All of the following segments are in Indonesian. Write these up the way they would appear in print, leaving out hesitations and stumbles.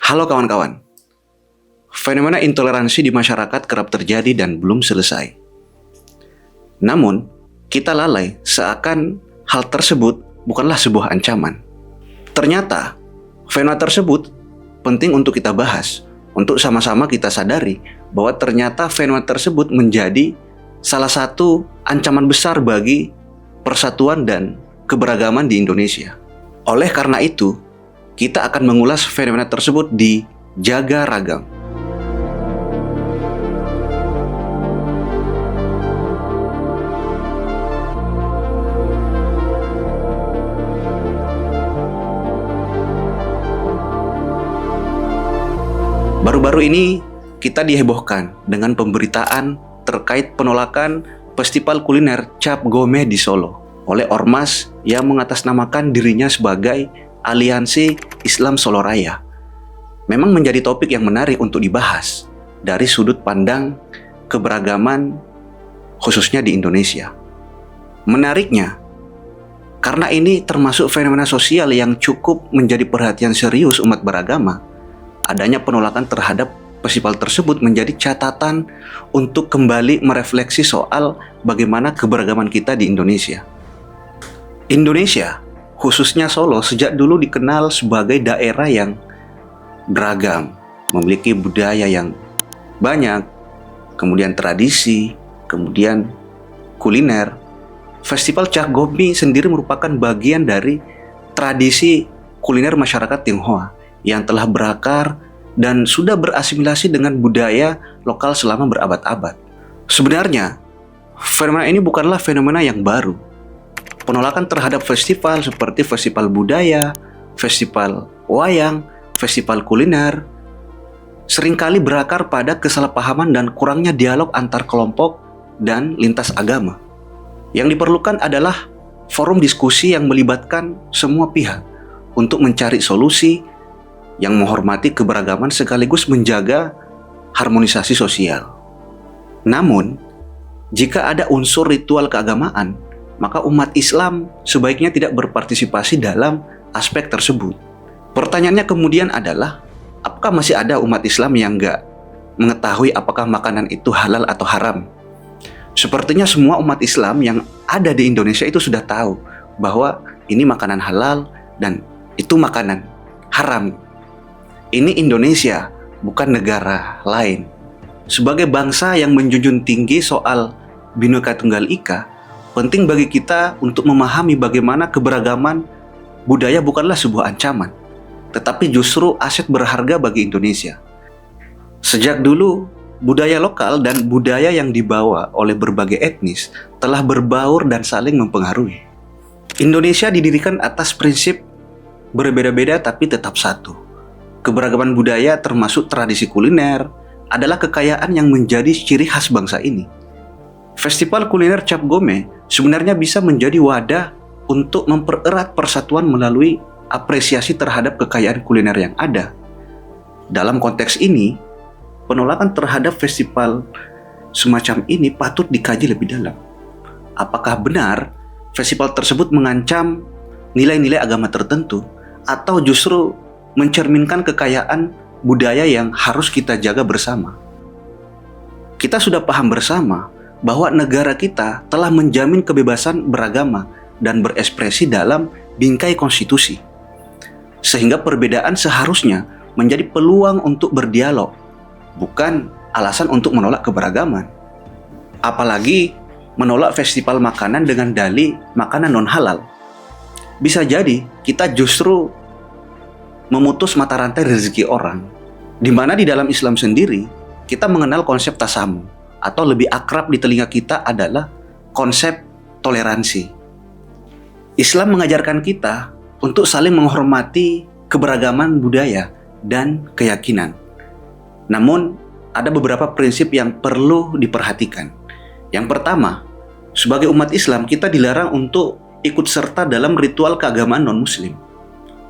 Halo kawan-kawan, fenomena intoleransi di masyarakat kerap terjadi dan belum selesai. Namun, kita lalai seakan hal tersebut bukanlah sebuah ancaman. Ternyata, fenomena tersebut penting untuk kita bahas, untuk sama-sama kita sadari bahwa ternyata fenomena tersebut menjadi salah satu ancaman besar bagi persatuan dan keberagaman di Indonesia. Oleh karena itu, kita akan mengulas fenomena tersebut di Jaga Ragam. Baru-baru ini kita dihebohkan dengan pemberitaan terkait penolakan festival kuliner Cap Gomeh di Solo oleh ormas yang mengatasnamakan dirinya sebagai Aliansi Islam Solo Raya. Memang menjadi topik yang menarik untuk dibahas dari sudut pandang keberagaman khususnya di Indonesia. Menariknya, karena ini termasuk fenomena sosial yang cukup menjadi perhatian serius umat beragama, adanya penolakan terhadap festival tersebut menjadi catatan untuk kembali merefleksi soal bagaimana keberagaman kita di Indonesia. Indonesia, khususnya Solo, sejak dulu dikenal sebagai daerah yang beragam, memiliki budaya yang banyak, kemudian tradisi, kemudian kuliner. Festival Cap Gomeh sendiri merupakan bagian dari tradisi kuliner masyarakat Tionghoa yang telah berakar dan sudah berasimilasi dengan budaya lokal selama berabad-abad. Sebenarnya, fenomena ini bukanlah fenomena yang baru. Penolakan terhadap festival seperti festival budaya, festival wayang, festival kuliner seringkali berakar pada kesalahpahaman dan kurangnya dialog antar kelompok dan lintas agama. Yang diperlukan adalah forum diskusi yang melibatkan semua pihak untuk mencari solusi yang menghormati keberagaman sekaligus menjaga harmonisasi sosial. Namun, jika ada unsur ritual keagamaan, maka umat Islam sebaiknya tidak berpartisipasi dalam aspek tersebut. Pertanyaannya kemudian adalah, apakah masih ada umat Islam yang nggak mengetahui apakah makanan itu halal atau haram? Sepertinya semua umat Islam yang ada di Indonesia itu sudah tahu bahwa ini makanan halal dan itu makanan haram. Ini Indonesia, bukan negara lain. Sebagai bangsa yang menjunjung tinggi soal Bhinneka Tunggal Ika, penting bagi kita untuk memahami bagaimana keberagaman budaya bukanlah sebuah ancaman, tetapi justru aset berharga bagi Indonesia. Sejak dulu, budaya lokal dan budaya yang dibawa oleh berbagai etnis telah berbaur dan saling mempengaruhi. Indonesia didirikan atas prinsip berbeda-beda tapi tetap satu. Keberagaman budaya termasuk tradisi kuliner adalah kekayaan yang menjadi ciri khas bangsa ini. Festival kuliner Cap Gomeh sebenarnya bisa menjadi wadah untuk mempererat persatuan melalui apresiasi terhadap kekayaan kuliner yang ada. Dalam konteks ini, penolakan terhadap festival semacam ini patut dikaji lebih dalam. Apakah benar festival tersebut mengancam nilai-nilai agama tertentu atau justru mencerminkan kekayaan budaya yang harus kita jaga bersama? Kita sudah paham bersama bahwa negara kita telah menjamin kebebasan beragama dan berekspresi dalam bingkai konstitusi. Sehingga perbedaan seharusnya menjadi peluang untuk berdialog, bukan alasan untuk menolak keberagaman. Apalagi menolak festival makanan dengan dalih makanan non-halal. Bisa jadi kita justru memutus mata rantai rezeki orang, di mana di dalam Islam sendiri kita mengenal konsep tasamu, atau lebih akrab di telinga kita adalah konsep toleransi. Islam mengajarkan kita untuk saling menghormati keberagaman budaya dan keyakinan. Namun, ada beberapa prinsip yang perlu diperhatikan. Yang pertama, sebagai umat Islam kita dilarang untuk ikut serta dalam ritual keagamaan non-muslim.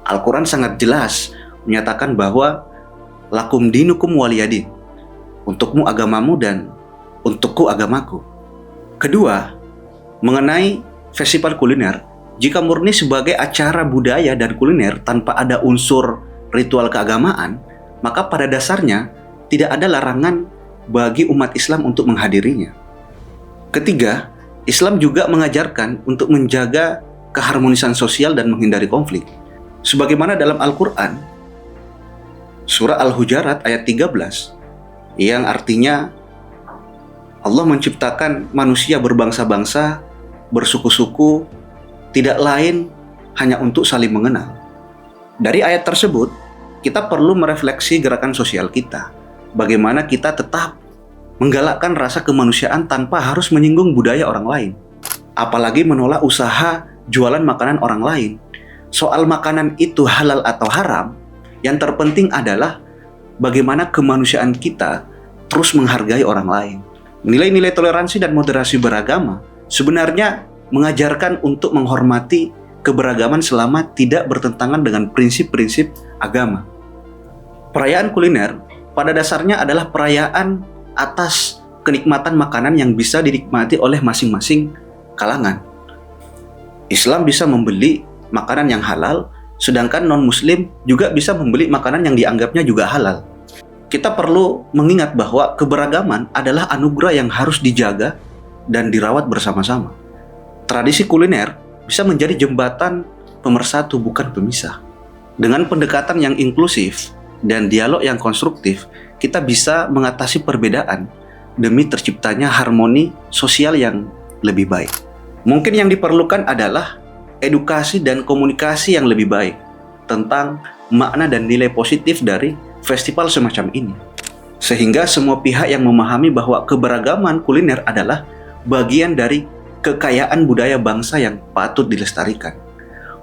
Al-Quran sangat jelas menyatakan bahwa lakum dinukum waliyadin, untukmu agamamu dan untukku agamaku. Kedua, mengenai festival kuliner, jika murni sebagai acara budaya dan kuliner tanpa ada unsur ritual keagamaan, maka pada dasarnya tidak ada larangan bagi umat Islam untuk menghadirinya. Ketiga, Islam juga mengajarkan untuk menjaga keharmonisan sosial dan menghindari konflik. Sebagaimana dalam Al-Quran, surah Al-Hujarat ayat 13, yang artinya Allah menciptakan manusia berbangsa-bangsa, bersuku-suku, tidak lain hanya untuk saling mengenal. Dari ayat tersebut, kita perlu merefleksi gerakan sosial kita. Bagaimana kita tetap menggalakkan rasa kemanusiaan tanpa harus menyinggung budaya orang lain. Apalagi menolak usaha jualan makanan orang lain. Soal makanan itu halal atau haram, yang terpenting adalah bagaimana kemanusiaan kita terus menghargai orang lain. Nilai-nilai toleransi dan moderasi beragama sebenarnya mengajarkan untuk menghormati keberagaman selama tidak bertentangan dengan prinsip-prinsip agama. Perayaan kuliner pada dasarnya adalah perayaan atas kenikmatan makanan yang bisa dinikmati oleh masing-masing kalangan. Islam bisa membeli makanan yang halal, sedangkan non-muslim juga bisa membeli makanan yang dianggapnya juga halal. Kita perlu mengingat bahwa keberagaman adalah anugerah yang harus dijaga dan dirawat bersama-sama. Tradisi kuliner bisa menjadi jembatan pemersatu, bukan pemisah. Dengan pendekatan yang inklusif dan dialog yang konstruktif, kita bisa mengatasi perbedaan demi terciptanya harmoni sosial yang lebih baik. Mungkin yang diperlukan adalah edukasi dan komunikasi yang lebih baik tentang makna dan nilai positif dari festival semacam ini, sehingga semua pihak yang memahami bahwa keberagaman kuliner adalah bagian dari kekayaan budaya bangsa yang patut dilestarikan,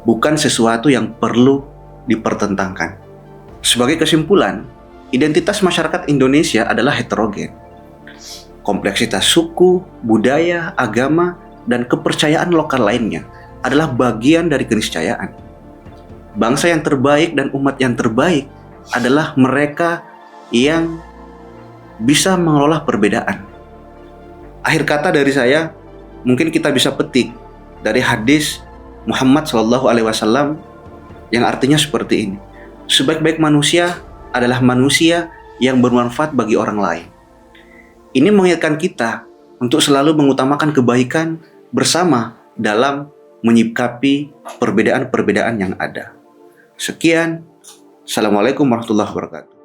bukan sesuatu yang perlu dipertentangkan. Sebagai kesimpulan, identitas masyarakat Indonesia adalah heterogen. Kompleksitas suku, budaya, agama, dan kepercayaan lokal lainnya adalah bagian dari keniscayaan. Bangsa yang terbaik dan umat yang terbaik adalah mereka yang bisa mengelola perbedaan. Akhir kata dari saya, mungkin kita bisa petik dari hadis Muhammad SAW yang artinya seperti ini. Sebaik-baik manusia adalah manusia yang bermanfaat bagi orang lain. Ini mengingatkan kita untuk selalu mengutamakan kebaikan bersama dalam menyikapi perbedaan-perbedaan yang ada. Sekian. Assalamualaikum warahmatullahi wabarakatuh.